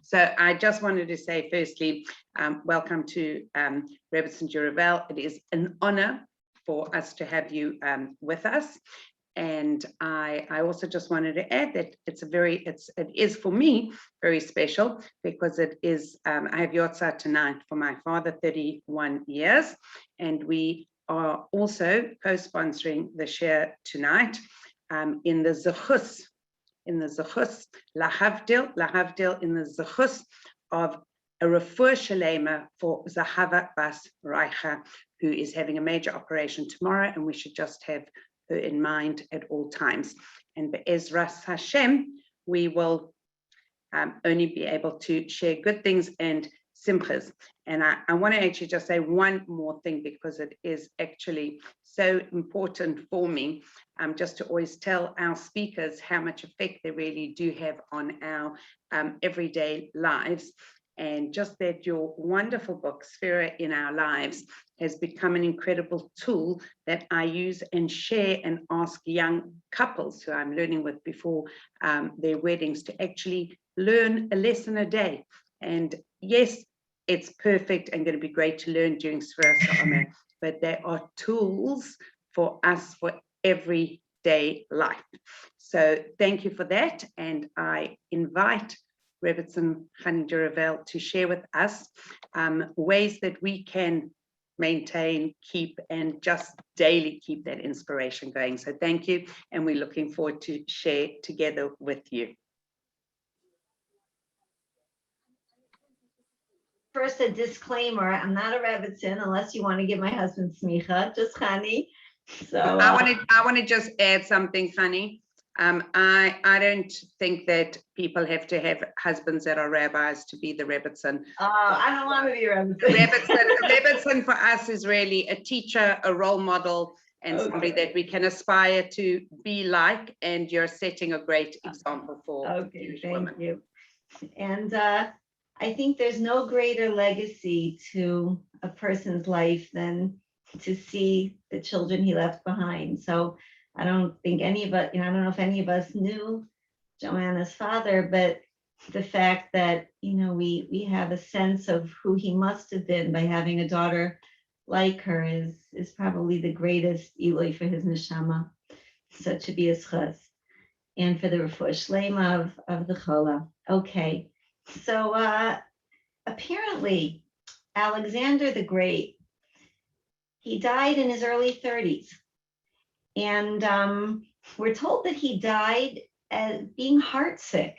So I just wanted to say, firstly, welcome to Rebbetzin Juravel. It is an honor for us to have you with us. And I also just wanted to add that it is for me very special, because it is, I have Yotzah tonight for my father, 31 years, and we are also co-sponsoring the share tonight in the Zechus, Lahavdil, in the Zechus of a refuah shalema for Zahava Bas Reicha, who is having a major operation tomorrow, and we should just have her in mind at all times. And Be'ezras Hashem, we will only be able to share good things and simchas. And I want to actually just say one more thing, because it is actually so important for me, just to always tell our speakers how much effect they really do have on our everyday lives. And just that your wonderful book, Sefirah in Our Lives, has become an incredible tool that I use and share and ask young couples who I'm learning with before their weddings to actually learn a lesson a day. And yes, it's perfect and going to be great to learn during Sefirah, but there are tools for us for everyday life. So thank you for that. And I invite Rebbetzin Chani Juravel to share with us ways that we can maintain, keep, and just daily keep that inspiration going. So thank you, and we're looking forward to share together with you. First, a disclaimer: I'm not a Rebbetzin unless you want to give my husband smicha, just Chani. So I want to just add something, Chani. I don't think that people have to have husbands that are rabbis to be the Rebbetzin. I don't want to be a Rebbetzin. Rebbetzin for us is really a teacher, a role model, and somebody that we can aspire to be like, and you're setting a great example for Jewish women. Thank you. And I think there's no greater legacy to a person's life than to see the children he left behind. So I don't think any of us, I don't know if any of us knew Joanna's father, but the fact that, we have a sense of who he must have been by having a daughter like her is probably the greatest Eloi for his neshama. So to be a schus, and for the refuah shlema of the chola. Okay, so apparently Alexander the Great, he died in his early 30s. And we're told that he died as being heartsick.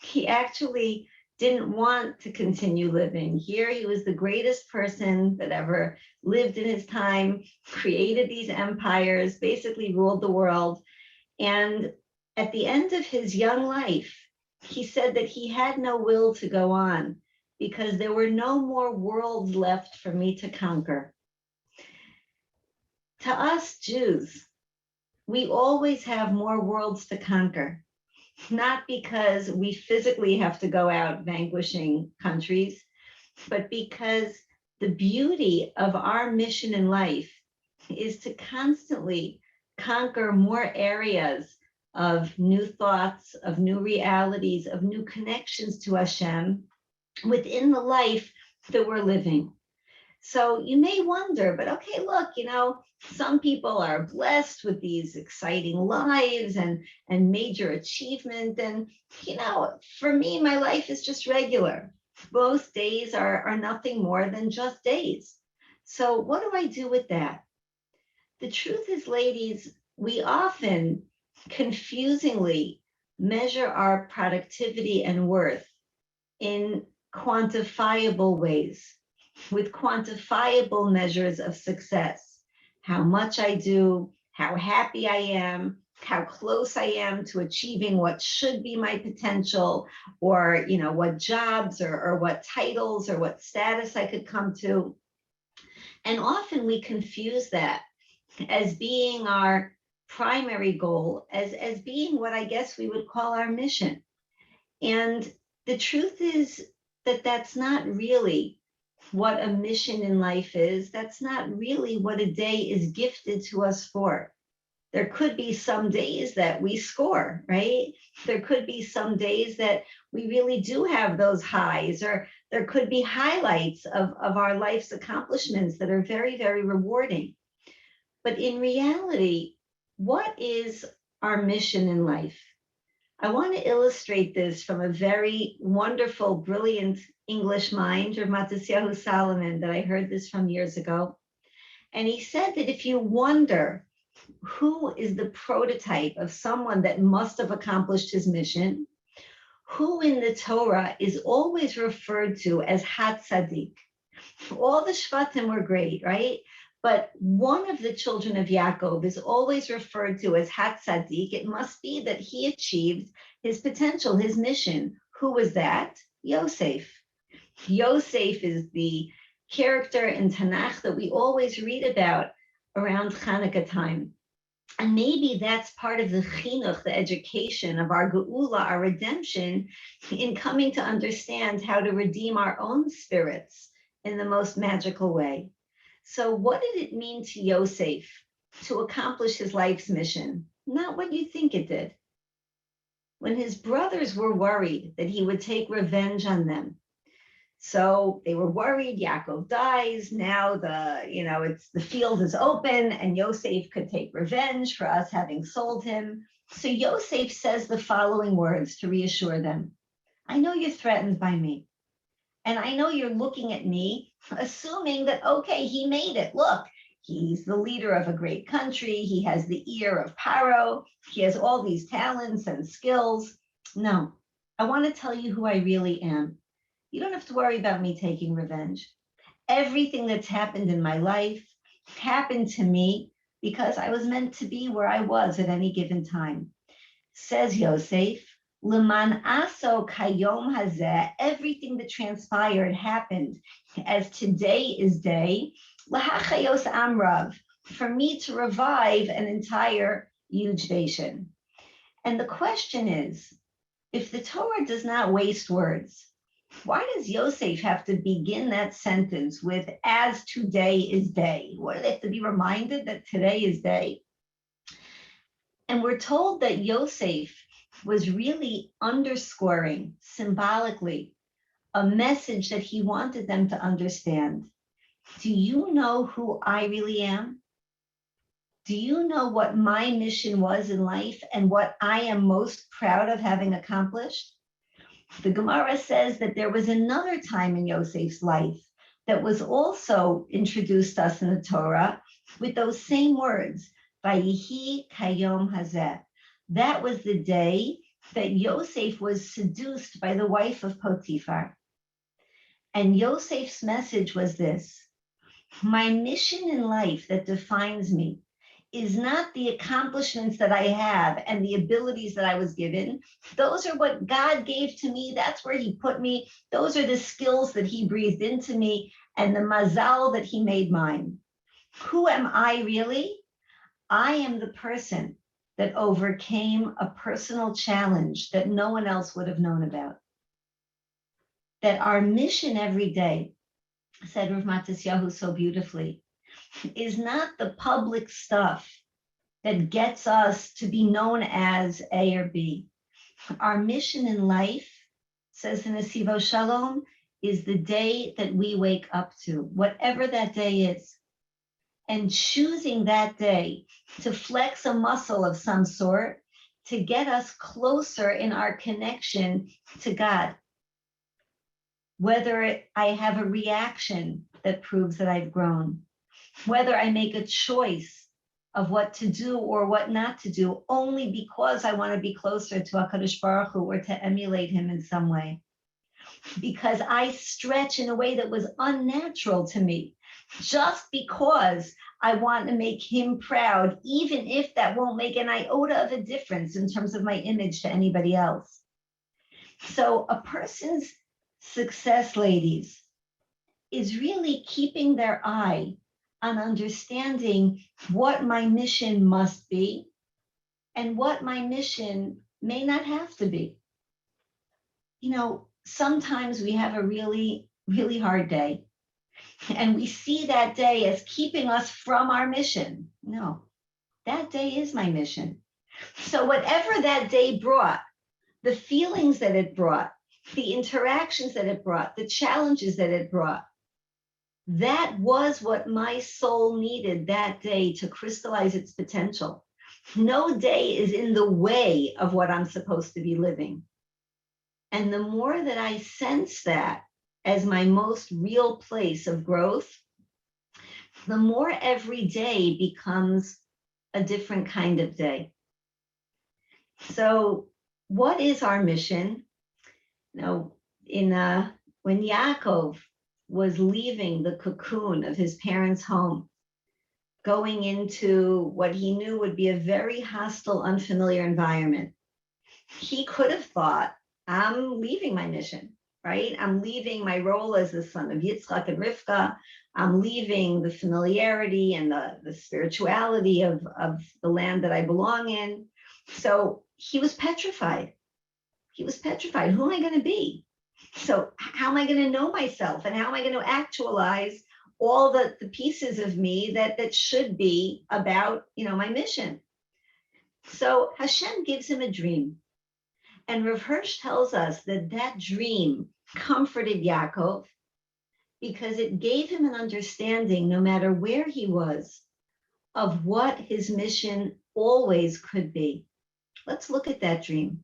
He actually didn't want to continue living. Here he was the greatest person that ever lived in his time, created these empires, basically ruled the world. And at the end of his young life, he said that he had no will to go on because there were no more worlds left for me to conquer. To us Jews, we always have more worlds to conquer, not because we physically have to go out vanquishing countries, but because the beauty of our mission in life is to constantly conquer more areas of new thoughts, of new realities, of new connections to Hashem within the life that we're living. So you may wonder, but okay, look, some people are blessed with these exciting lives and major achievement. And, for me, my life is just regular. Both days are nothing more than just days. So what do I do with that? The truth is, ladies, we often confusingly measure our productivity and worth in quantifiable ways, with quantifiable measures of success. How much I do, how happy I am, how close I am to achieving what should be my potential, or what jobs or what titles or what status I could come to. And often we confuse that as being our primary goal, as being what I guess we would call our mission. And the truth is that that's not really what a mission in life is. That's not really what a day is gifted to us for. There could be some days that we score, right? There could be some days that we really do have those highs, or there could be highlights of our life's accomplishments that are very, very rewarding. But in reality, what is our mission in life? I want to illustrate this from a very wonderful, brilliant English mind, Rav Matisyahu Solomon, that I heard this from years ago. And he said that if you wonder who is the prototype of someone that must have accomplished his mission, who in the Torah is always referred to as Hat Tzaddik. All the Shvatim were great, right? But one of the children of Yaakov is always referred to as Hat Tzaddik. It must be that he achieved his potential, his mission. Who was that? Yosef. Yosef is the character in Tanakh that we always read about around Chanukah time. And maybe that's part of the chinuch, the education of our geula, our redemption, in coming to understand how to redeem our own spirits in the most magical way. So what did it mean to Yosef to accomplish his life's mission? Not what you think it did. When his brothers were worried that he would take revenge on them, so they were worried, Yaakov dies, now the field is open and Yosef could take revenge for us having sold him. So Yosef says the following words to reassure them. I know you're threatened by me. And I know you're looking at me, assuming that, okay, he made it. Look, he's the leader of a great country. He has the ear of Paro. He has all these talents and skills. No, I want to tell you who I really am. You don't have to worry about me taking revenge. Everything that's happened in my life happened to me because I was meant to be where I was at any given time. Says Yosef, L'man aso kayom hazeh, everything that transpired happened as today is day, lahachayos amrav, for me to revive an entire huge nation. And the question is, if the Torah does not waste words, why does Yosef have to begin that sentence with, as today is day? What, do they have to be reminded that today is day? And we're told that Yosef was really underscoring symbolically a message that he wanted them to understand. Do you know who I really am? Do you know what my mission was in life and what I am most proud of having accomplished? The Gemara says that there was another time in Yosef's life that was also introduced to us in the Torah with those same words, Vayihi kayom hazeh. That was the day that Yosef was seduced by the wife of Potiphar. And Yosef's message was this: my mission in life that defines me is not the accomplishments that I have and the abilities that I was given. Those are what God gave to me. That's where he put me. Those are the skills that he breathed into me and the mazal that he made mine. Who am I really? I am the person that overcame a personal challenge that no one else would have known about. That our mission every day, said Rav Matisyahu so beautifully, is not the public stuff that gets us to be known as A or B. Our mission in life, says the Nesivo Shalom, is the day that we wake up to, whatever that day is. And choosing that day to flex a muscle of some sort to get us closer in our connection to God. Whether I have a reaction that proves that I've grown, whether I make a choice of what to do or what not to do, only because I want to be closer to HaKadosh Baruch Hu or to emulate him in some way. Because I stretch in a way that was unnatural to me, just because I want to make him proud, even if that won't make an iota of a difference in terms of my image to anybody else. So a person's success, ladies, is really keeping their eye on understanding what my mission must be and what my mission may not have to be. You know, sometimes we have a really, really hard day and we see that day as keeping us from our mission. No, that day is my mission. So whatever that day brought, the feelings that it brought, the interactions that it brought, the challenges that it brought. That was what my soul needed that day to crystallize its potential. No day is in the way of what I'm supposed to be living. And the more that I sense that as my most real place of growth, the more every day becomes a different kind of day. So what is our mission? When Yaakov was leaving the cocoon of his parents' home, going into what he knew would be a very hostile, unfamiliar environment, he could have thought, I'm leaving my mission, right? I'm leaving my role as the son of Yitzchak and Rivka. I'm leaving the familiarity and the spirituality of the land that I belong in. So he was petrified. He was petrified. Who am I going to be? So how am I going to know myself? And how am I going to actualize all the pieces of me that should be about, my mission? So Hashem gives him a dream. And Rav Hirsch tells us that dream comforted Yaakov because it gave him an understanding, no matter where he was, of what his mission always could be. Let's look at that dream.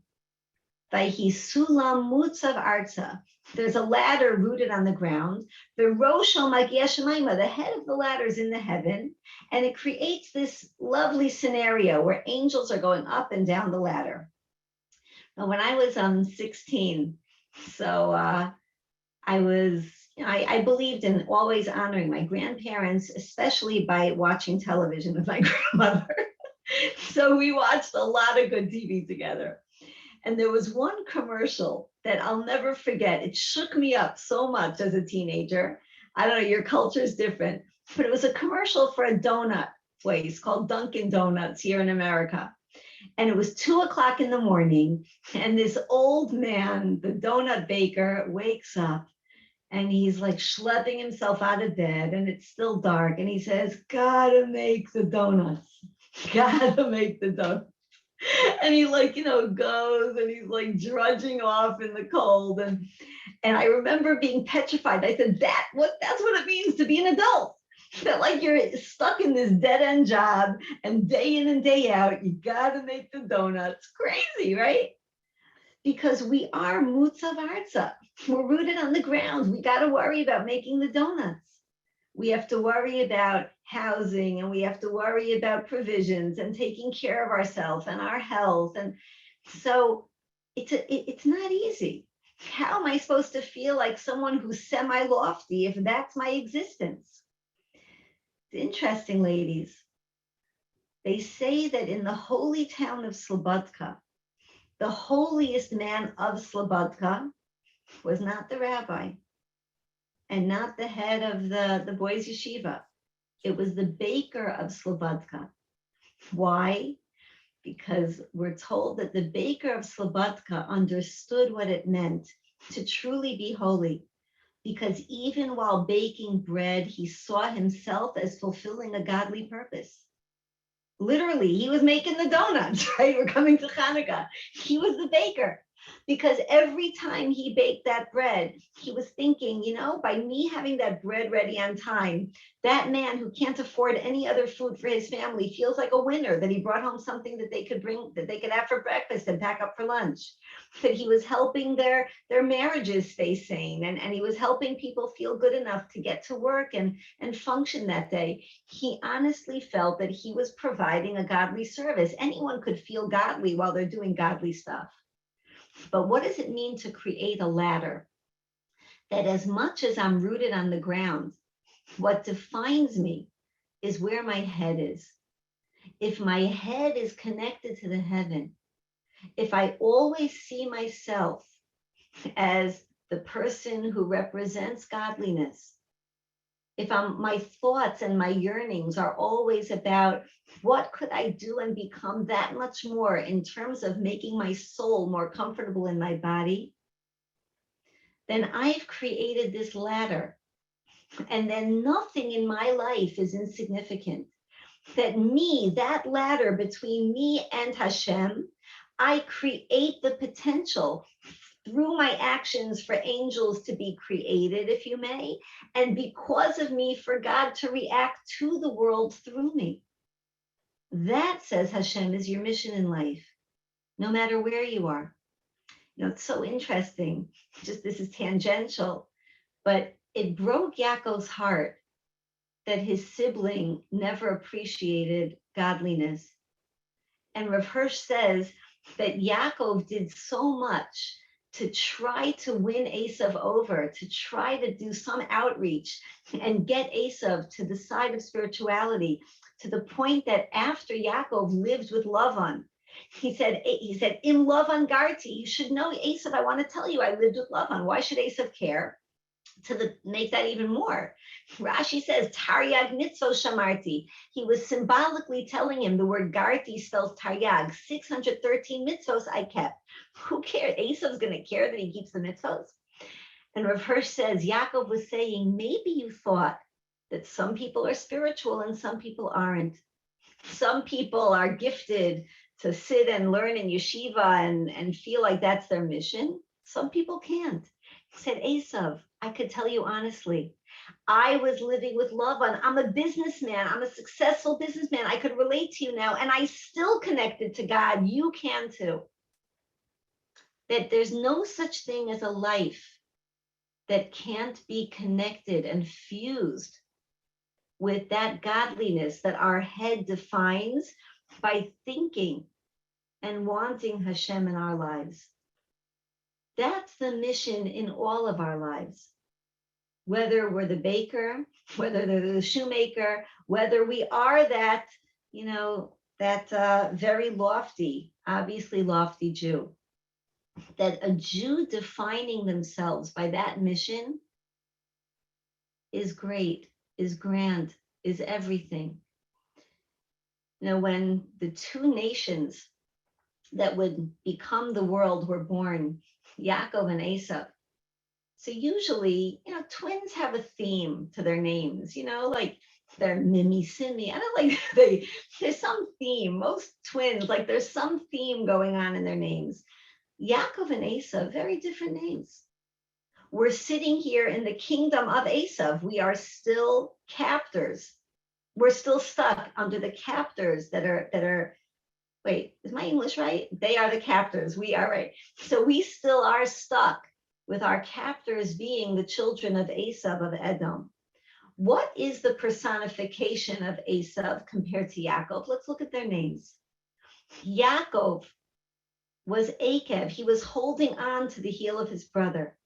Vayhi sulam mutzav arza. There's a ladder rooted on the ground. The rosh magia shemaima, the head of the ladder is in the heaven, and it creates this lovely scenario where angels are going up and down the ladder. Now, when I was 16, so I believed in always honoring my grandparents, especially by watching television with my grandmother. So we watched a lot of good TV together. And there was one commercial that I'll never forget. It shook me up so much as a teenager. I don't know, your culture is different, but it was a commercial for a donut place called Dunkin' Donuts here in America. And it was 2:00 in the morning, and this old man, the donut baker, wakes up and he's like schlepping himself out of bed, and it's still dark. And he says, gotta make the donuts, gotta make the donuts. And he goes and he's like drudging off in the cold. And I remember being petrified. I said, that's what it means to be an adult. That you're stuck in this dead end job, and day in and day out, you gotta make the donuts. Crazy, right? Because we are mutzav arza. We're rooted on the ground. We gotta worry about making the donuts. We have to worry about housing, and we have to worry about provisions and taking care of ourselves and our health. And so it's not easy. How am I supposed to feel like someone who's semi-lofty if that's my existence? It's interesting, ladies. They say that in the holy town of Slobodka, the holiest man of Slobodka was not the rabbi and not the head of the boys' yeshiva. It was the baker of Slobodka. Why? Because we're told that the baker of Slobodka understood what it meant to truly be holy. Because even while baking bread, he saw himself as fulfilling a godly purpose. Literally, he was making the donuts, right? We're coming to Chanukah. He was the baker. Because every time he baked that bread, he was thinking, by me having that bread ready on time, that man who can't afford any other food for his family feels like a winner, that he brought home something that they could have for breakfast and pack up for lunch, that he was helping their marriages stay sane, and he was helping people feel good enough to get to work and function that day. He honestly felt that he was providing a godly service. Anyone could feel godly while they're doing godly stuff. But what does it mean to create a ladder? That as much as I'm rooted on the ground, what defines me is where my head is. If my head is connected to the heaven, if I always see myself as the person who represents godliness, if my thoughts and my yearnings are always about what could I do and become that much more in terms of making my soul more comfortable in my body, then I've created this ladder. And then nothing in my life is insignificant. That ladder between me and Hashem, I create the potential through my actions for angels to be created, if you may, and because of me for God to react to the world through me. That, says Hashem, is your mission in life, no matter where you are. It's so interesting. Just this is tangential, but it broke Yaakov's heart that his sibling never appreciated godliness. And Rav Hirsch says that Yaakov did so much to try to win Asav over, to try to do some outreach and get Asav to the side of spirituality, to the point that after Yaakov lived with Lavan, he said, in Lavan Garti, you should know, Asav, I want to tell you, I lived with Lavan. Why should Asav care? Make that even more. Rashi says, Taryag mitzvot shamarti. He was symbolically telling him the word Garti spells Taryag. 613 mitzvos I kept. Who cares? Asav's going to care that he keeps the mitzvos? And Rav Hirsch says, Yaakov was saying, maybe you thought that some people are spiritual and some people aren't. Some people are gifted to sit and learn in yeshiva and feel like that's their mission. Some people can't. He said, Asav, I could tell you honestly, I was living with Lavan. I'm a businessman. I'm a successful businessman. I could relate to you now, and I still connected to God. You can too. That there's no such thing as a life that can't be connected and fused with that godliness that our head defines by thinking and wanting Hashem in our lives. That's the mission in all of our lives. Whether we're the baker, whether they're the shoemaker, whether we are that, very lofty, obviously lofty Jew. That a Jew defining themselves by that mission is great, is grand, is everything. When the two nations that would become the world were born, Yaakov and Asav. So usually, twins have a theme to their names, like they're Mimi Simi. I don't like there's some theme. Most twins, like there's some theme going on in their names. Yaakov and Asav, very different names. We're sitting here in the kingdom of Asav. We are still captors. We're still stuck under the captors that are. Wait, is my English right? They are the captors. We are right. So we still are stuck with our captors being the children of Asav of Edom. What is the personification of Asav compared to Yaakov? Let's look at their names. Yaakov was Akev. He was holding on to the heel of his brother.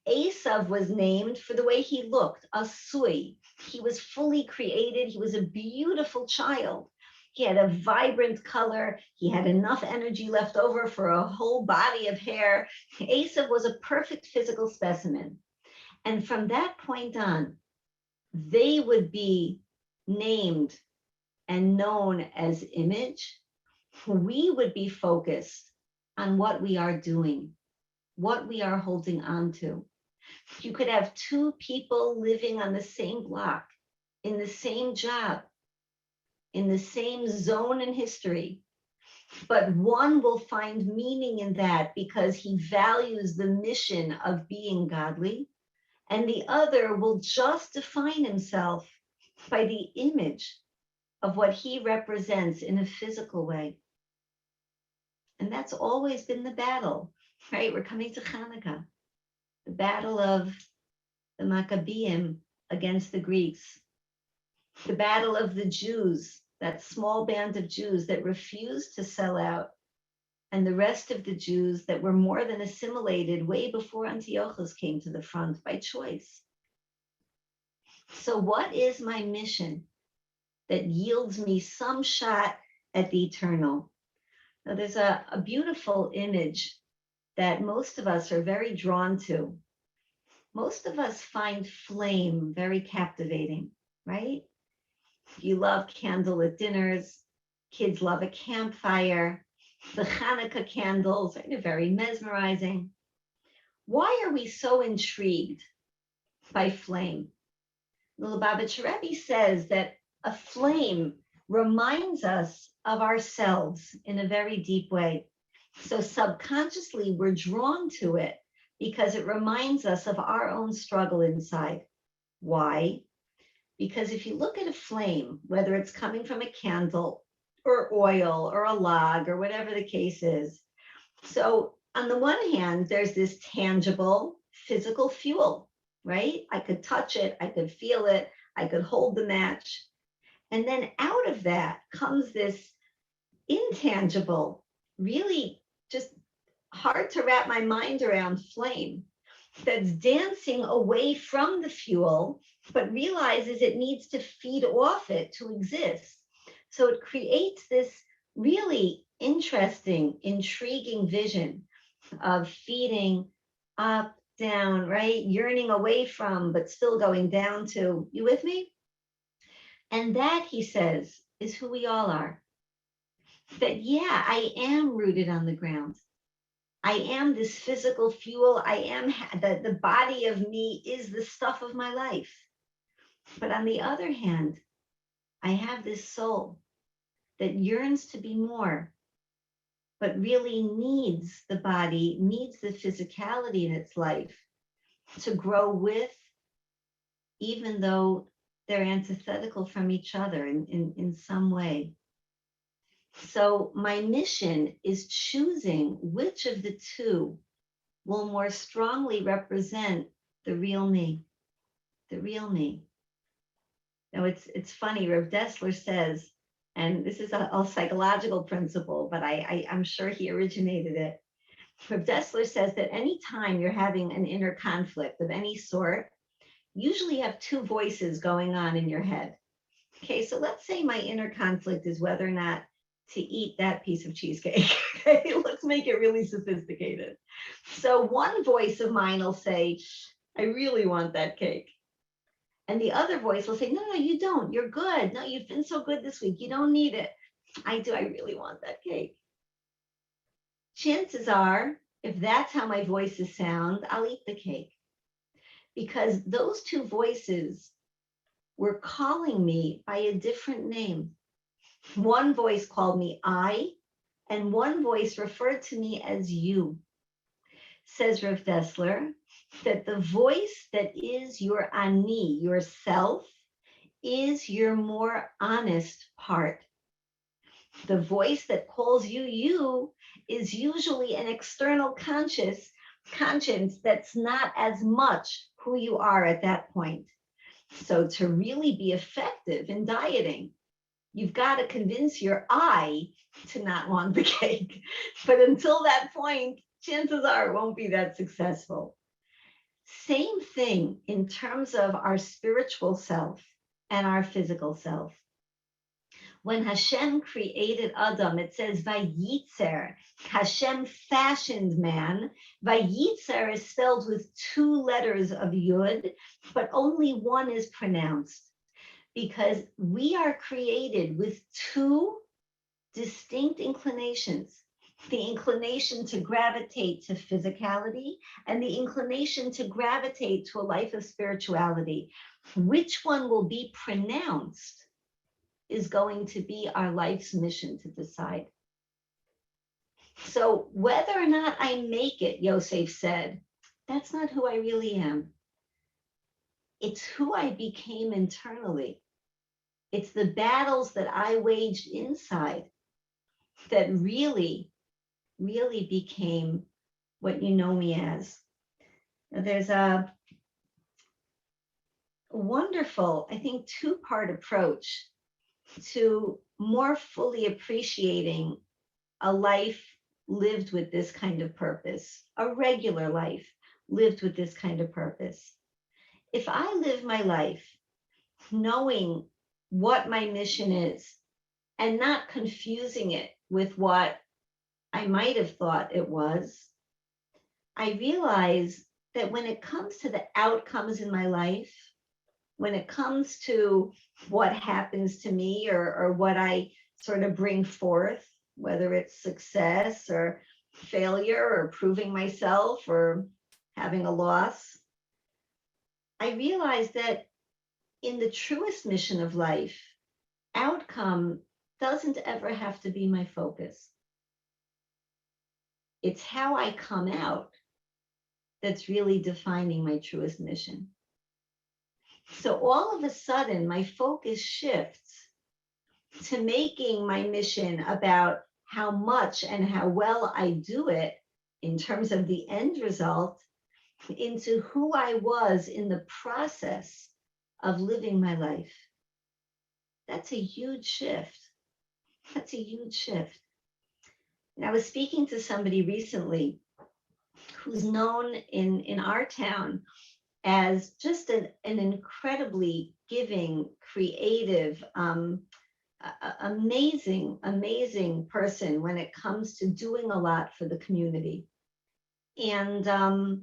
Asav was named for the way he looked, Asui. He was fully created. He was a beautiful child. He had a vibrant color. He had enough energy left over for a whole body of hair. Asav was a perfect physical specimen. And from that point on, they would be named and known as image. We would be focused on what we are doing, what we are holding on to. You could have two people living on the same block, in the same job, in the same zone in history, but one will find meaning in that because he values the mission of being godly, and the other will just define himself by the image of what he represents in a physical way. And that's always been the battle, right? We're coming to Chanukah, the battle of the Maccabeim against the Greeks, the battle of the Jews, that small band of Jews that refused to sell out, and the rest of the Jews that were more than assimilated way before Antiochus came to the front by choice. So what is my mission that yields me some shot at the eternal? Now, there's a beautiful image that most of us are very drawn to. Most of us find flame very captivating, right? You love candlelit dinners. Kids love a campfire. The Chanukah candles are very mesmerizing. Why are we so intrigued by flame? The Lubavitcher Rebbe says that a flame reminds us of ourselves in a very deep way. So subconsciously, we're drawn to it because it reminds us of our own struggle inside. Why? Because if you look at a flame, whether it's coming from a candle or oil or a log or whatever the case is, so on the one hand, there's this tangible physical fuel, right? I could touch it, I could feel it, I could hold the match. And then out of that comes this intangible, really just hard to wrap my mind around flame that's dancing away from the fuel, but realizes it needs to feed off it to exist. So it creates this really interesting, intriguing vision of feeding up, down, right? Yearning away from, but still going down to. You with me? And that, he says, is who we all are. That, yeah, I am rooted on the ground. I am this physical fuel. I am the body of me is the stuff of my life. But on the other hand, I have this soul that yearns to be more, but really needs the body, needs the physicality in its life to grow with, even though they're antithetical from each other in some way. So my mission is choosing which of the two will more strongly represent the real me, the real me. Now it's funny, Rav Dessler says, and this is a psychological principle, but I'm sure he originated it. Rav Dessler says that anytime you're having an inner conflict of any sort, usually you have two voices going on in your head. Okay, so let's say my inner conflict is whether or not to eat that piece of cheesecake. Okay, let's make it really sophisticated. So one voice of mine will say, I really want that cake. And the other voice will say, no, you don't. You're good. No, you've been so good this week. You don't need it. I do. I really want that cake. Chances are, if that's how my voices sound, I'll eat the cake. Because those two voices were calling me by a different name. One voice called me I, and one voice referred to me as you. Says Rav Dessler, that the voice that is your ani, yourself, is your more honest part. The voice that calls you you is usually an external conscience that's not as much who you are at that point. So to really be effective in dieting, you've got to convince your I to not want the cake. But until that point, chances are it won't be that successful. Same thing in terms of our spiritual self and our physical self. When Hashem created Adam, it says Vayitzer. Hashem fashioned man. Vayitzer is spelled with two letters of Yud, but only one is pronounced, because we are created with two distinct inclinations. The inclination to gravitate to physicality and the inclination to gravitate to a life of spirituality. Which one will be pronounced is going to be our life's mission to decide. So whether or not I make it, Yosef said, that's not who I really am. It's who I became internally. It's the battles that I waged inside that really became what you know me as. Now, there's a wonderful, I think, two-part approach to more fully appreciating a life lived with this kind of purpose, a regular life lived with this kind of purpose. If I live my life knowing what my mission is and not confusing it with what I might have thought it was, I realize that when it comes to the outcomes in my life, when it comes to what happens to me or what I sort of bring forth, whether it's success or failure or proving myself or having a loss, I realize that in the truest mission of life, outcome doesn't ever have to be my focus. It's how I come out that's really defining my truest mission. So all of a sudden, my focus shifts to making my mission about how much and how well I do it in terms of the end result, into who I was in the process of living my life. That's a huge shift. That's a huge shift. And I was speaking to somebody recently who's known in our town as just an incredibly giving, creative, amazing person when it comes to doing a lot for the community. And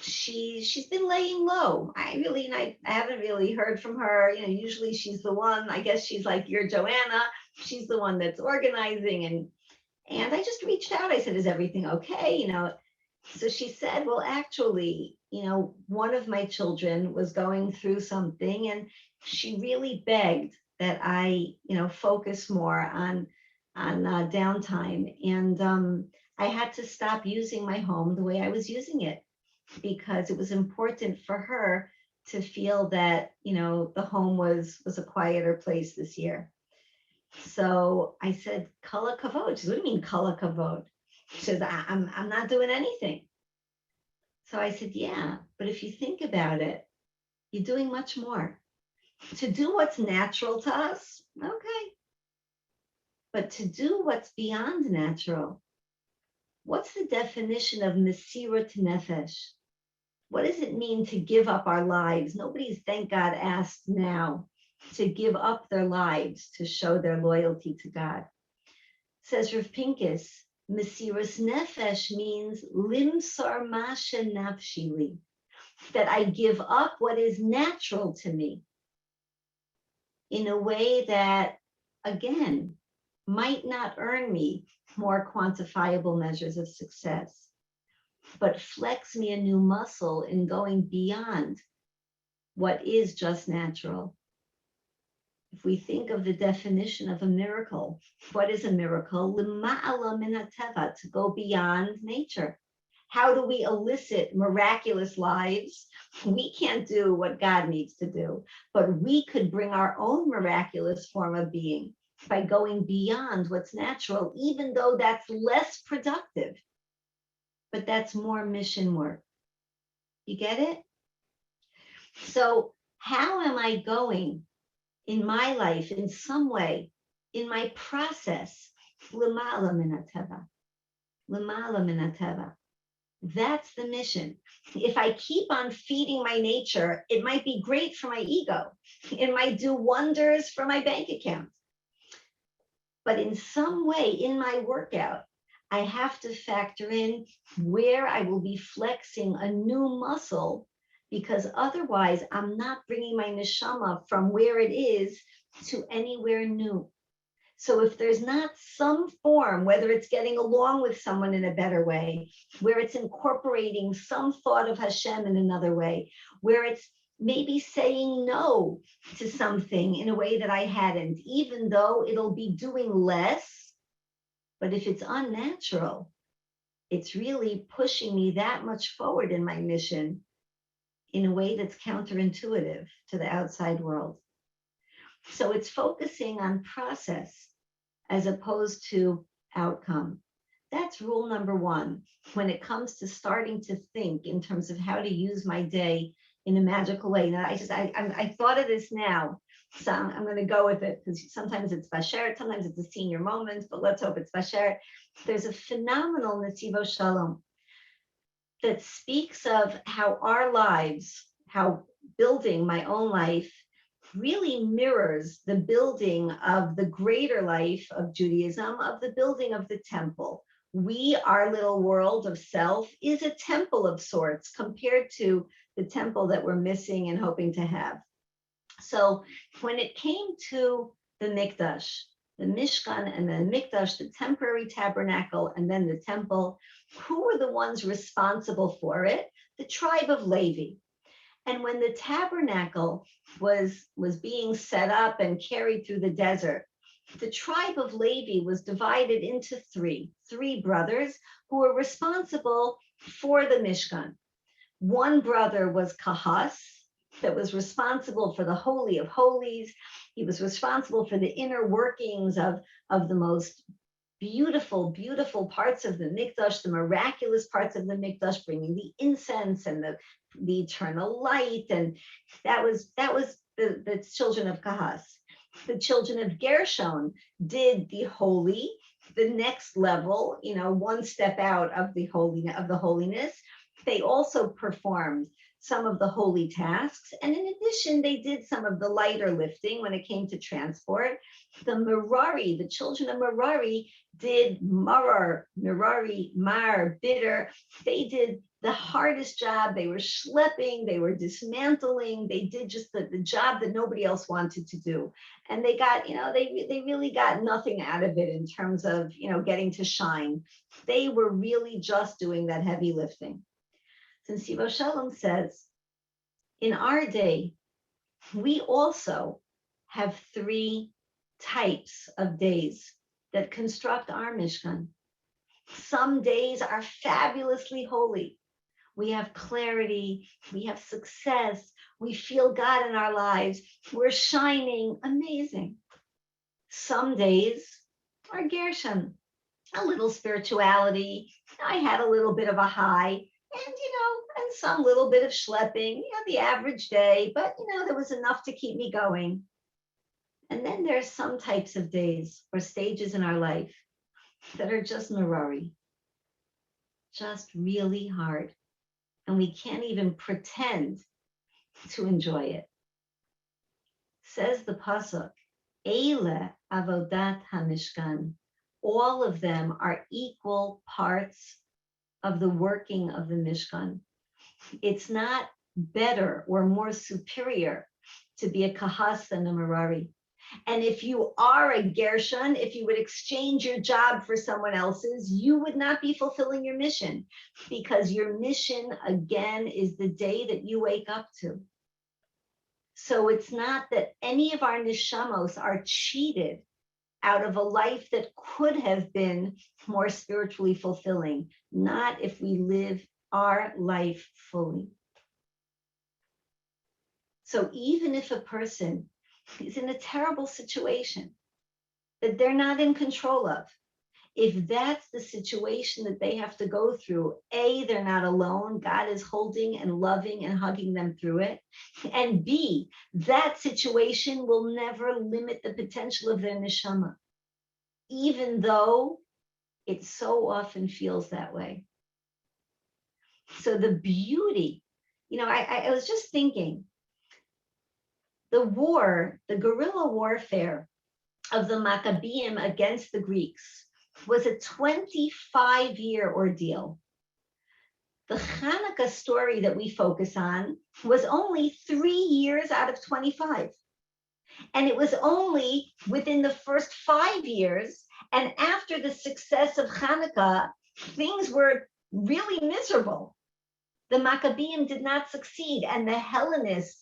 she's been laying low. I haven't really heard from her. Usually she's the one, I guess she's like your Joanna. She's the one that's organizing. And I just reached out. I said, is everything okay? So she said, well, actually, one of my children was going through something, and she really begged that I, focus more on downtime. And I had to stop using my home the way I was using it, because it was important for her to feel that, the home was a quieter place this year. So I said, Kala Kavod. She said, what do you mean Kala Kavod? She says, I'm not doing anything. So I said, yeah, but if you think about it, you're doing much more. To do what's natural to us, okay. But to do what's beyond natural, what's the definition of Mesirat Nefesh? What does it mean to give up our lives? Nobody's, thank God, asked now to give up their lives to show their loyalty to God. Says Rav Pincus, Mesiras Nefesh means limsar masha nafshili, that I give up what is natural to me in a way that, again, might not earn me more quantifiable measures of success, but flex me a new muscle in going beyond what is just natural. If we think of the definition of a miracle, what is a miracle? L'ma'ala min hateva, to go beyond nature. How do we elicit miraculous lives? We can't do what God needs to do, but we could bring our own miraculous form of being by going beyond what's natural, even though that's less productive, but that's more mission work. You get it? So how am I going in my life, in some way, in my process, l'ma'ala min hateva, l'ma'ala min hateva? That's the mission. If I keep on feeding my nature, it might be great for my ego. It might do wonders for my bank account. But in some way, in my workout, I have to factor in where I will be flexing a new muscle, because otherwise I'm not bringing my neshama from where it is to anywhere new. So if there's not some form, whether it's getting along with someone in a better way, where it's incorporating some thought of Hashem in another way, where it's maybe saying no to something in a way that I hadn't, even though it'll be doing less, but if it's unnatural, it's really pushing me that much forward in my mission in a way that's counterintuitive to the outside world. So it's focusing on process as opposed to outcome. That's rule number one when it comes to starting to think in terms of how to use my day in a magical way. Now, I thought of this now, so I'm going to go with it, because sometimes it's Basheret, sometimes it's a senior moment, but let's hope it's Basheret. There's a phenomenal Nesivo Shalom that speaks of how our lives, how building my own life really mirrors the building of the greater life of Judaism, of the building of the temple. We, our little world of self, is a temple of sorts compared to the temple that we're missing and hoping to have. So when it came to the Mikdash, the Mishkan and the Mikdash, the temporary tabernacle, and then the temple, who were the ones responsible for it? The tribe of Levi. And when the tabernacle was being set up and carried through the desert, the tribe of Levi was divided into three brothers who were responsible for the Mishkan. One brother was Kahas, that was responsible for the Holy of Holies. He was responsible for the inner workings of the most beautiful, beautiful parts of the Mikdash, the miraculous parts of the Mikdash, bringing the incense and the eternal light. And that was the children of Kahas. The children of Gershon did the holy, the next level, one step out of the holiness. They also performed some of the holy tasks. And in addition, they did some of the lighter lifting when it came to transport. The Merari, the children of Merari, did Merari, Mar, bitter. They did the hardest job. They were schlepping, they were dismantling. They did just the job that nobody else wanted to do. And they got, they really got nothing out of it in terms of, getting to shine. They were really just doing that heavy lifting. Since Siva Shalom says, in our day, we also have 3 types of days that construct our Mishkan. Some days are fabulously holy. We have clarity, we have success, we feel God in our lives, we're shining, amazing. Some days are Gershon, a little spirituality. I had a little bit of a high, and some little bit of schlepping, the average day, but there was enough to keep me going. And then there's some types of days or stages in our life that are just Merari, just really hard. And we can't even pretend to enjoy it. Says the Pasuk, Eile avodat hamishkan. All of them are equal parts of the working of the Mishkan. It's not better or more superior to be a Kahas than a Merari. And if you are a Gershon, if you would exchange your job for someone else's, you would not be fulfilling your mission, because your mission, again, is the day that you wake up to. So it's not that any of our neshamos are cheated out of a life that could have been more spiritually fulfilling, not if we live our life fully. So even if a person is in a terrible situation that they're not in control of, if that's the situation that they have to go through, A, they're not alone. God is holding and loving and hugging them through it. And B, that situation will never limit the potential of their neshama, even though it so often feels that way. So the beauty, I was just thinking, the guerrilla warfare of the Maccabeim against the Greeks was a 25-year ordeal. The Chanukah story that we focus on was only 3 years out of 25. And it was only within the first 5 years, and after the success of Chanukah, things were really miserable. The Maccabeim did not succeed, and the Hellenist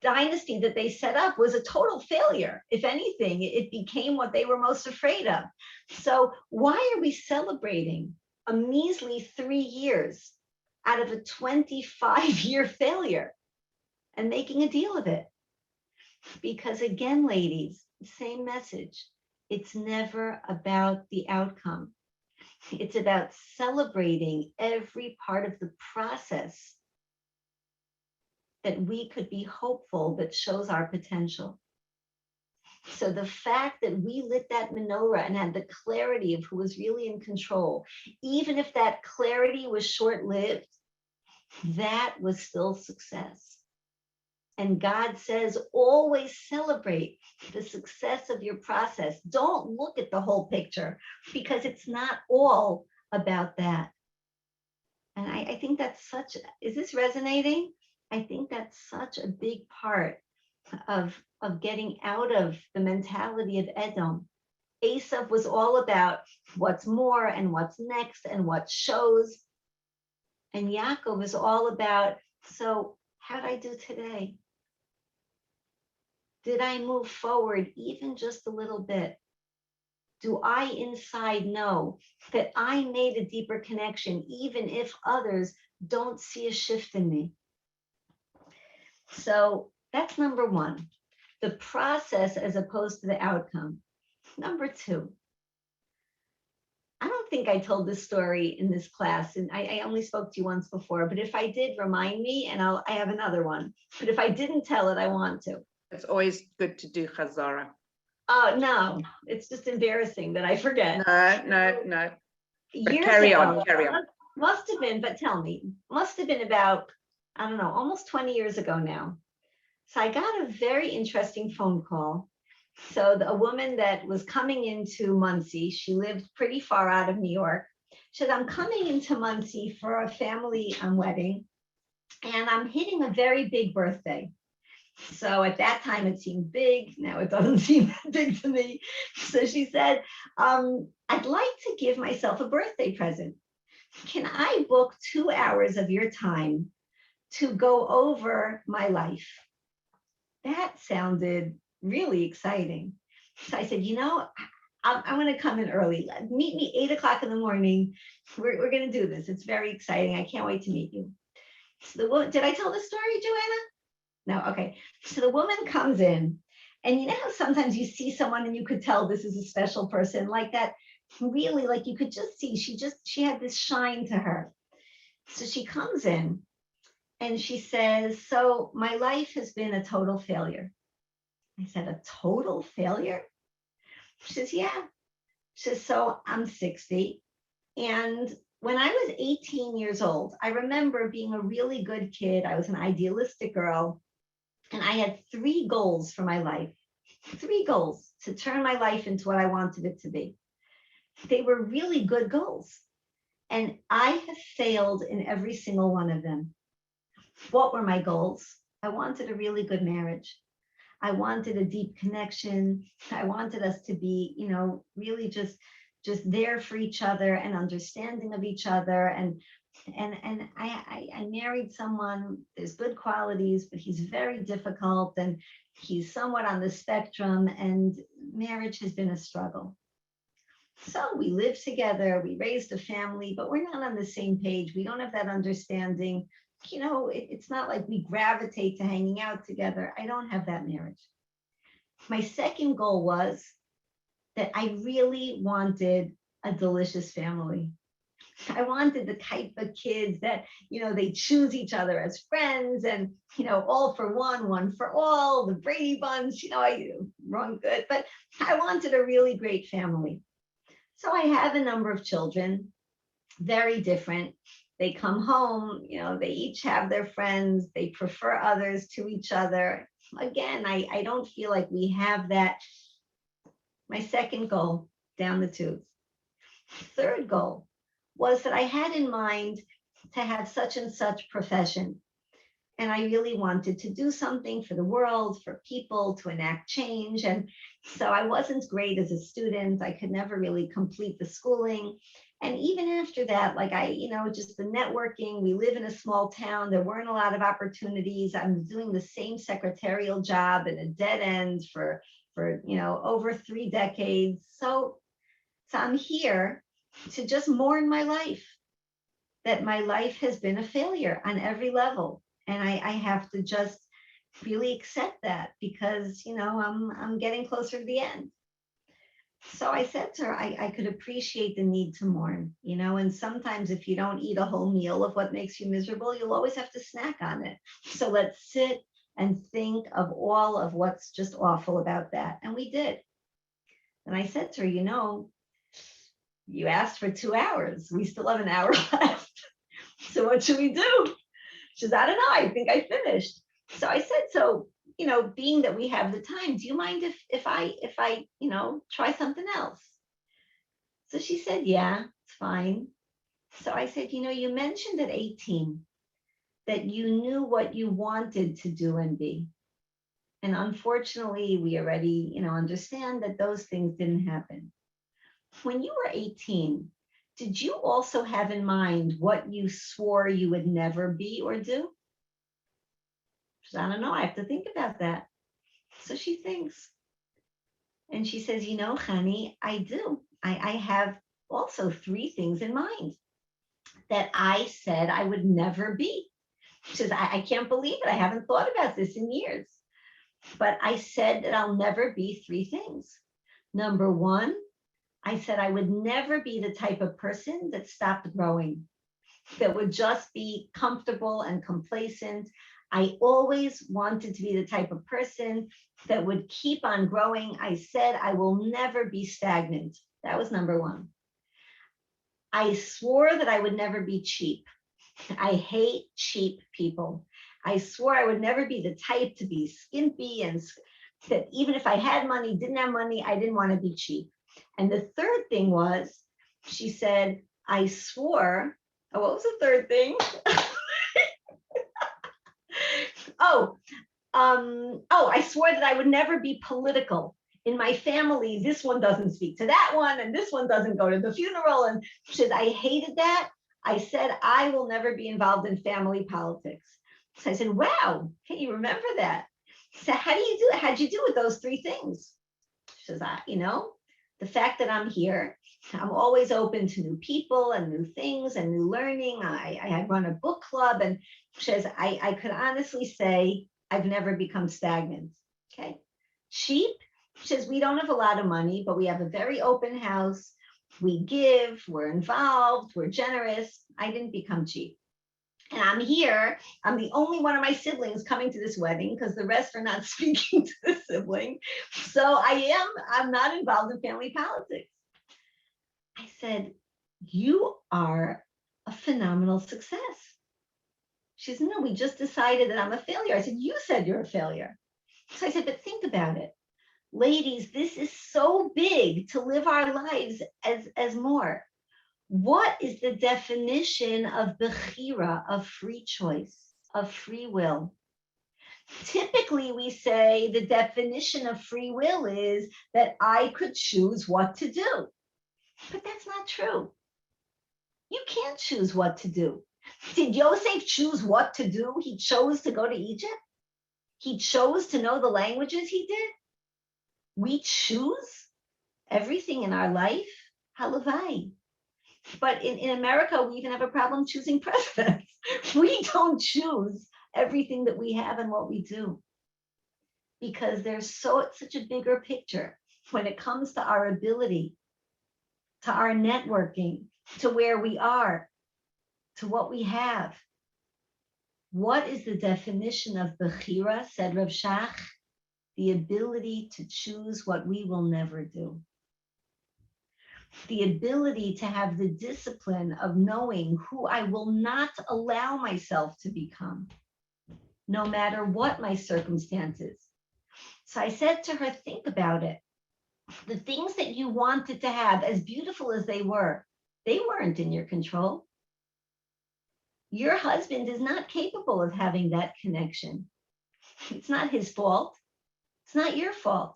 dynasty that they set up was a total failure. If anything, it became what they were most afraid of. So why are we celebrating a measly 3 years out of a 25-year failure and making a deal of it? Because again, ladies, same message. It's never about the outcome. It's about celebrating every part of the process that we could be hopeful, that shows our potential. So the fact that we lit that menorah and had the clarity of who was really in control, even if that clarity was short-lived, that was still success. And God says, always celebrate the success of your process. Don't look at the whole picture, because it's not all about that. And I think that's is this resonating? I think that's such a big part of getting out of the mentality of Edom. Asav was all about what's more and what's next and what shows. And Yaakov is all about, so how did I do today? Did I move forward even just a little bit? do I inside know that I made a deeper connection, even if others don't see a shift in me? So that's number one, the process as opposed to the outcome. Number two, I don't think I told this story in this class, and I only spoke to you once before, but if I did, remind me, and I have another one. But if I didn't tell it, I want to. It's always good to do chazara. Oh, no, it's just embarrassing that I forget. No. But Years carry ago, on, carry on. Must have been, but tell me, must have been about, I don't know, almost 20 years ago now. So I got a very interesting phone call. So a woman that was coming into Muncie, she lived pretty far out of New York. She said, I'm coming into Muncie for a family wedding, and I'm hitting a very big birthday. So at that time, it seemed big. Now it doesn't seem that big to me. So she said, I'd like to give myself a birthday present. Can I book 2 hours of your time to go over my life? That sounded really exciting. So I said, I'm going to come in early. Meet me 8 o'clock in the morning. We're going to do this. It's very exciting. I can't wait to meet you. So did I tell the story, Joanna? No, okay. So the woman comes in, and you know how sometimes you see someone and you could tell this is a special person, like that, really, like you could just see, she had this shine to her. So she comes in and she says, so my life has been a total failure. I said, a total failure? She says, yeah. She says, so I'm 60. And when I was 18 years old, I remember being a really good kid. I was an idealistic girl. And I had 3 goals for my life, 3 goals to turn my life into what I wanted it to be. They were really good goals. And I have failed in every single one of them. What were my goals? I wanted a really good marriage. I wanted a deep connection. I wanted us to be, really just there for each other and understanding of each other. And I married someone, there's good qualities, but he's very difficult and he's somewhat on the spectrum, and marriage has been a struggle. So we live together, we raised a family, but we're not on the same page. We don't have that understanding. It's not like we gravitate to hanging out together. I don't have that marriage. My second goal was that I really wanted a delicious family. I wanted the type of kids that, they choose each other as friends and, all for one for all, the Brady Bunch, wrong good, but I wanted a really great family. So I have a number of children, very different. They come home, they each have their friends, they prefer others to each other. Again, I don't feel like we have that. My second goal, down the tubes. Third goal was that I had in mind to have such and such profession. And I really wanted to do something for the world, for people, to enact change. And so I wasn't great as a student. I could never really complete the schooling. And even after that, just the networking, we live in a small town. There weren't a lot of opportunities. I'm doing the same secretarial job in a dead end for over 3 decades. So I'm here to just mourn my life, that my life has been a failure on every level. And I have to just really accept that because, I'm getting closer to the end. So I said to her, I could appreciate the need to mourn, and sometimes if you don't eat a whole meal of what makes you miserable, you'll always have to snack on it. So let's sit and think of all of what's just awful about that. And we did. And I said to her, you asked for 2 hours. We still have an hour left. So what should we do? She says, I don't know. I think I finished. So I said, so, being that we have the time, do you mind if I try something else? So she said, yeah, it's fine. So I said, you mentioned at 18 that you knew what you wanted to do and be. And unfortunately, we already, understand that those things didn't happen. When you were 18, did you also have in mind what you swore you would never be or do? She said, I don't know. I have to think about that. So she thinks. And she says, you know, Chani, I do. I have also 3 things in mind that I said I would never be. She says, I can't believe it. I haven't thought about this in years. But I said that I'll never be 3 things. Number 1, I said I would never be the type of person that stopped growing, that would just be comfortable and complacent. I always wanted to be the type of person that would keep on growing. I said I will never be stagnant. That was number 1. I swore that I would never be cheap. I hate cheap people. I swore I would never be the type to be skimpy and that even if I had money, didn't have money, I didn't want to be cheap. And the third thing was, she said, I swore, what was the third thing? I swore that I would never be political. In my family, this one doesn't speak to that one, and this one doesn't go to the funeral. And she said, I hated that. I said, I will never be involved in family politics. So I said, wow, can you remember that? So how do you do it? How'd you do with those 3 things? She says, the fact that I'm here, I'm always open to new people and new things and new learning. I run a book club, and she says, I could honestly say I've never become stagnant. Okay. Cheap. She says, we don't have a lot of money, but we have a very open house. We give, we're involved, we're generous. I didn't become cheap. And I'm here. I'm the only one of my siblings coming to this wedding because the rest are not speaking to the sibling. So I'm not involved in family politics. I said, you are a phenomenal success. She said, no, we just decided that I'm a failure. I said, you said you're a failure. So I said, but think about it. Ladies, this is so big to live our lives as more. What is the definition of bechira, of free choice, of free will? Typically, we say the definition of free will is that I could choose what to do. But that's not true. You can't choose what to do. Did Yosef choose what to do? He chose to go to Egypt. He chose to know the languages he did. We choose everything in our life. Halavai. But in America, we even have a problem choosing presidents. We don't choose everything that we have and what we do because there's such a bigger picture when it comes to our ability, to our networking, to where we are, to what we have. What is the definition of bechira, said Rav Shach? The ability to choose what we will never do. The ability to have the discipline of knowing who I will not allow myself to become, no matter what my circumstances. So I said to her, think about it. The things that you wanted to have, as beautiful as they weren't in your control. Your husband is not capable of having that connection. It's not his fault. It's not your fault.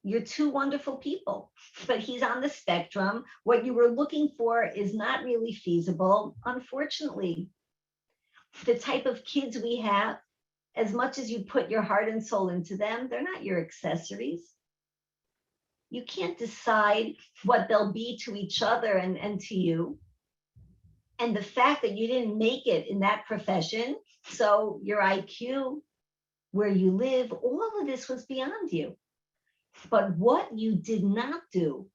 You're 2 wonderful people, but he's on the spectrum. What you were looking for is not really feasible. Unfortunately, the type of kids we have, as much as you put your heart and soul into them, they're not your accessories. You can't decide what they'll be to each other and to you. And the fact that you didn't make it in that profession, so your IQ, where you live, all of this was beyond you. But what you did not do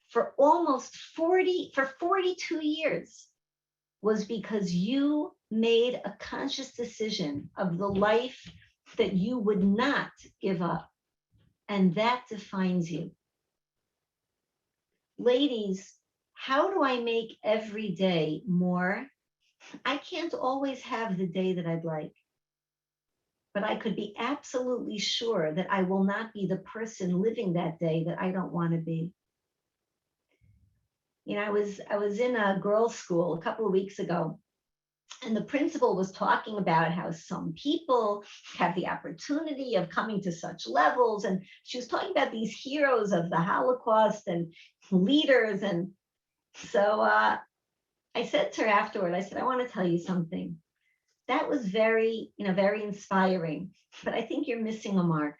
for 42 years was because you made a conscious decision of the life that you would not give up. And that defines you. Ladies, how do I make every day more? I can't always have the day that I'd like. But I could be absolutely sure that I will not be the person living that day that I don't want to be. You know, I was in a girls' school a couple of weeks ago, and the principal was talking about how some people have the opportunity of coming to such levels. And she was talking about these heroes of the Holocaust and leaders. And so I said to her afterward, I said, I want to tell you something. That was very inspiring, but I think you're missing a mark.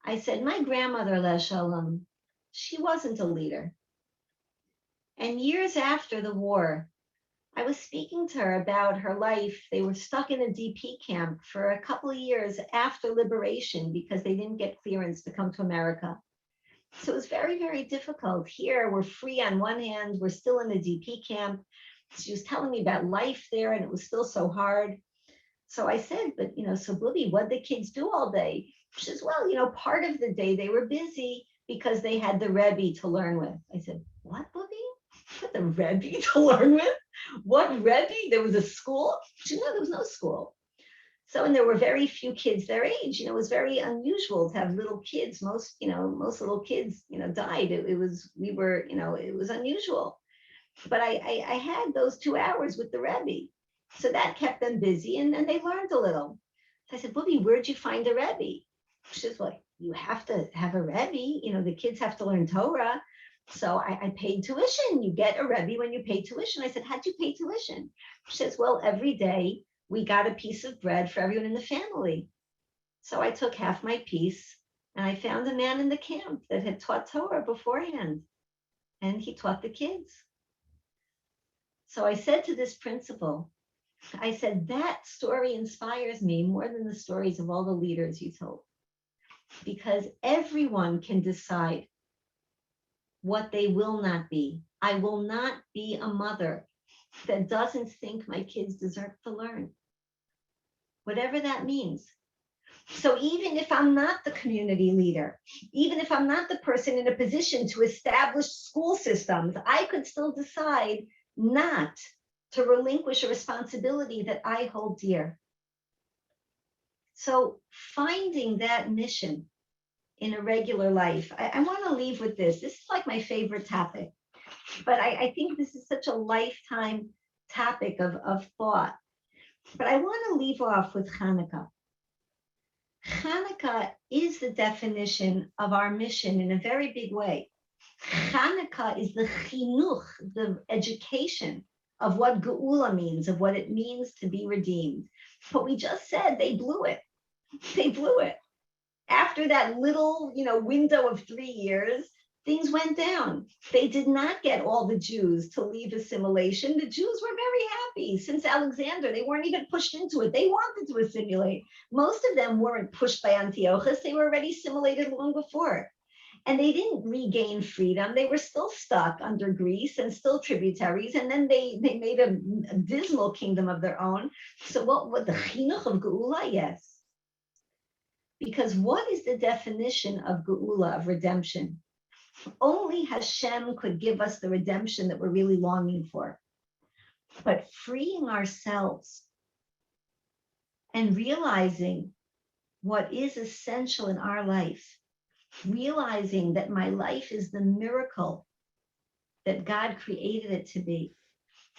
I said, my grandmother, Les Shalom, she wasn't a leader. And years after the war, I was speaking to her about her life. They were stuck in a DP camp for a couple of years after liberation because they didn't get clearance to come to America. So it was very, very difficult. Here, we're free on one hand, we're still in the DP camp. She was telling me about life there, and it was still so hard. So I said, but, so Booby, what did the kids do all day? She says, well, part of the day they were busy because they had the Rebbe to learn with. I said, what, Booby? The Rebbe to learn with? What Rebbe? There was a school? She said, no, there was no school. So, and there were very few kids their age. It was very unusual to have little kids. Most little kids, died. It was unusual. But I had those 2 hours with the Rebbe. So that kept them busy, and they learned a little. So I said, Booby, where'd you find a Rebbe? She's like, you have to have a Rebbe. The kids have to learn Torah. So I paid tuition. You get a Rebbe when you pay tuition. I said, how'd you pay tuition? She says, well, every day we got a piece of bread for everyone in the family. So I took half my piece, and I found a man in the camp that had taught Torah beforehand, and he taught the kids. So I said to this principal, I said, that story inspires me more than the stories of all the leaders you told, because everyone can decide what they will not be. I will not be a mother that doesn't think my kids deserve to learn, whatever that means. So even if I'm not the community leader, even if I'm not the person in a position to establish school systems, I could still decide not to relinquish a responsibility that I hold dear. So finding that mission in a regular life, I want to leave with this. This is like my favorite topic, but I think this is such a lifetime topic of thought. But I want to leave off with Chanukah. Chanukah is the definition of our mission in a very big way. Chanukah is the chinuch, the education of what geula means, of what it means to be redeemed. But we just said they blew it. They blew it. After that little, window of 3 years, things went down. They did not get all the Jews to leave assimilation. The Jews were very happy. Since Alexander, they weren't even pushed into it. They wanted to assimilate. Most of them weren't pushed by Antiochus. They were already assimilated long before. And they didn't regain freedom. They were still stuck under Greece and still tributaries. And then they made a dismal kingdom of their own. So what the chinuch of geula? Yes. Because what is the definition of geula, of redemption? Only Hashem could give us the redemption that we're really longing for. But freeing ourselves and realizing what is essential in our life, realizing that my life is the miracle that God created it to be,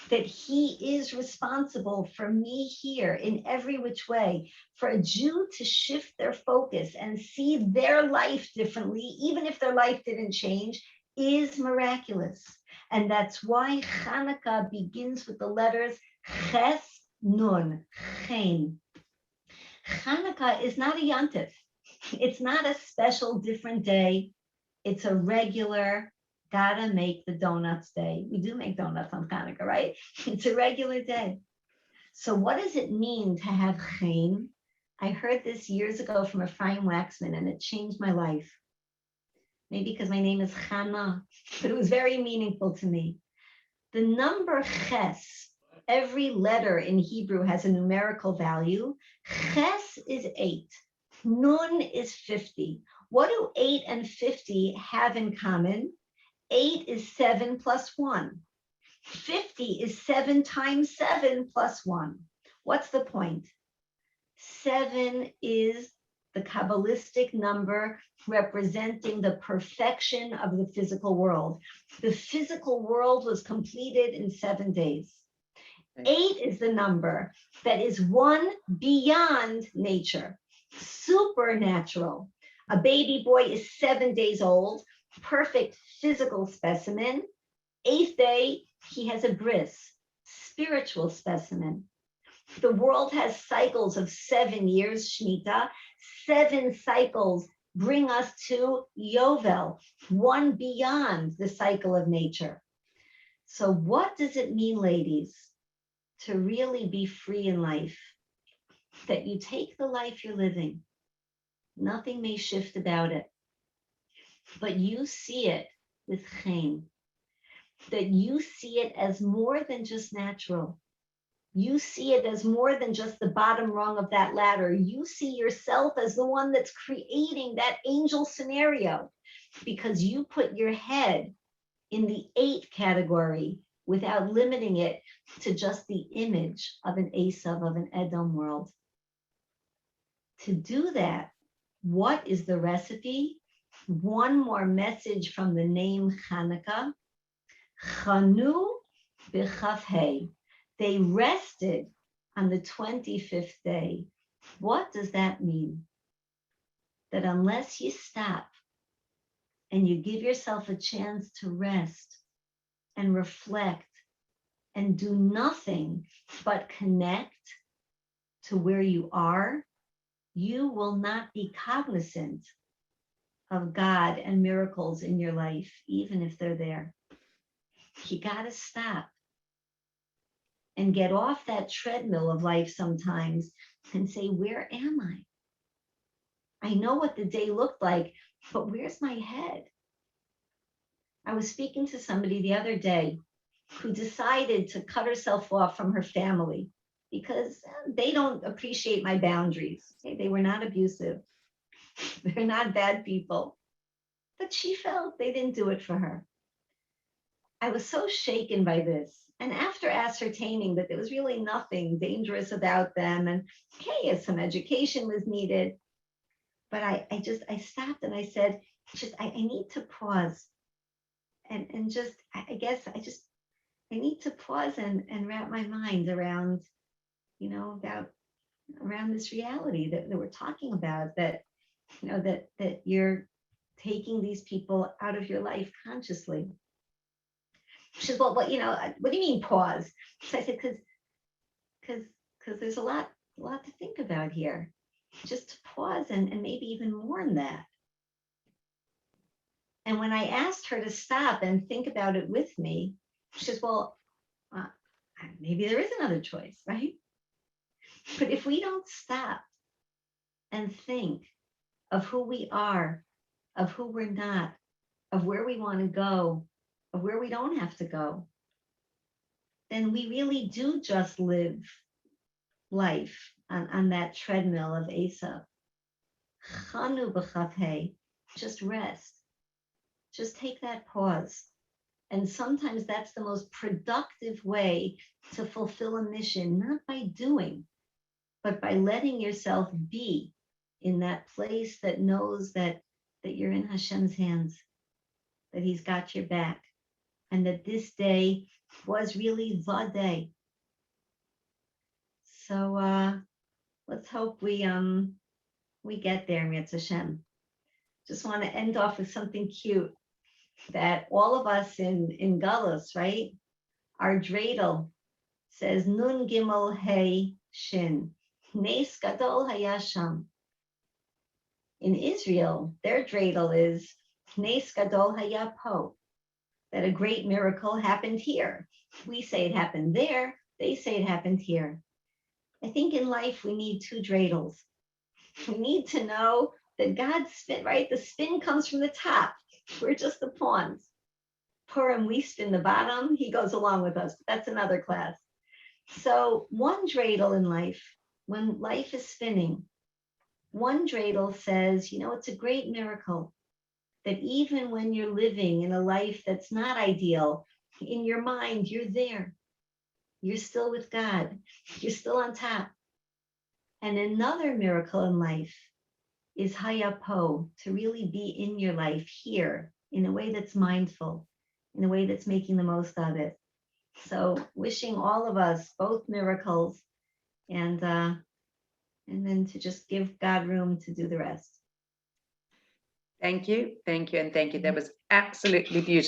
that He is responsible for me here in every which way. For a Jew to shift their focus and see their life differently, even if their life didn't change, is miraculous. And that's why Chanukah begins with the letters Ches, Nun, Chen. Chanukah is not a yontif. It's not a special different day. It's a regular, gotta make the donuts day. We do make donuts on Chanukah, right? It's a regular day. So what does it mean to have chen? I heard this years ago from Ephraim Waxman, and it changed my life. Maybe because my name is Chana, but it was very meaningful to me. The number ches, every letter in Hebrew has a numerical value. Ches is 8. Nun is 50. What do 8 and 50 have in common? 8 is 7 plus 1. 50 is 7 times 7 plus 1. What's the point? 7 is the Kabbalistic number representing the perfection of the physical world. The physical world was completed in 7 days. 8 is the number that is one beyond nature, supernatural. A baby boy is 7 days old, perfect physical specimen. 8th day, he has a bris, spiritual specimen. The world has cycles of 7 years, Shemitah, 7 cycles bring us to Yovel, one beyond the cycle of nature. So what does it mean, ladies, to really be free in life? That you take the life you're living, nothing may shift about it, but you see it with chen, that you see it as more than just natural. You see it as more than just the bottom rung of that ladder. You see yourself as the one that's creating that angel scenario, because you put your head in the 8 category without limiting it to just the image of an Asav, of an Edom world. To do that, what is the recipe? One more message from the name Chanukah. Chanu b'chaf Hey. They rested on the 25th day. What does that mean? That unless you stop and you give yourself a chance to rest and reflect and do nothing but connect to where you are, you will not be cognizant of God and miracles in your life, even if they're there. You got to stop and get off that treadmill of life sometimes and say, where am I? I know what the day looked like, but where's my head? I was speaking to somebody the other day who decided to cut herself off from her family because they don't appreciate my boundaries. Okay? They were not abusive. They're not bad people. But she felt they didn't do it for her. I was so shaken by this. And after ascertaining that there was really nothing dangerous about them, and okay, some education was needed, but I stopped and I said, I need to pause and I need to pause and wrap my mind around, around this reality that we're talking about, that, that you're taking these people out of your life consciously. She said, well, what do you mean pause? So I said, because there's a lot to think about here. Just to pause and maybe even mourn that. And when I asked her to stop and think about it with me, she says, well, maybe there is another choice, right? But if we don't stop and think of who we are, of who we're not, of where we want to go, of where we don't have to go, then we really do just live life on that treadmill of Asav. Chanu b'chaf Hey, just rest. Just take that pause. And sometimes that's the most productive way to fulfill a mission, not by doing, but by letting yourself be in that place that knows that you're in Hashem's hands, that He's got your back, and that this day was really the day. So let's hope we get there, Mirz Hashem. Just want to end off with something cute that all of us in Galus, right? Our dreidel says Nun Gimel Hey Shin. Nes Gadol Hayasham. In Israel, their dreidel is Nes Gadol Hayapo. That a great miracle happened here. We say it happened there. They say it happened here. I think in life we need 2 dreidels. We need to know that God's spin, right? The spin comes from the top. We're just the pawns. Purim, we spin the bottom. He goes along with us. That's another class. So one dreidel in life, when life is spinning, one dreidel says, it's a great miracle that even when you're living in a life that's not ideal, in your mind, you're there. You're still with God. You're still on top. And another miracle in life is hayapo, to really be in your life here in a way that's mindful, in a way that's making the most of it. So wishing all of us both miracles, and then to just give God room to do the rest. Thank you. That was absolutely beautiful.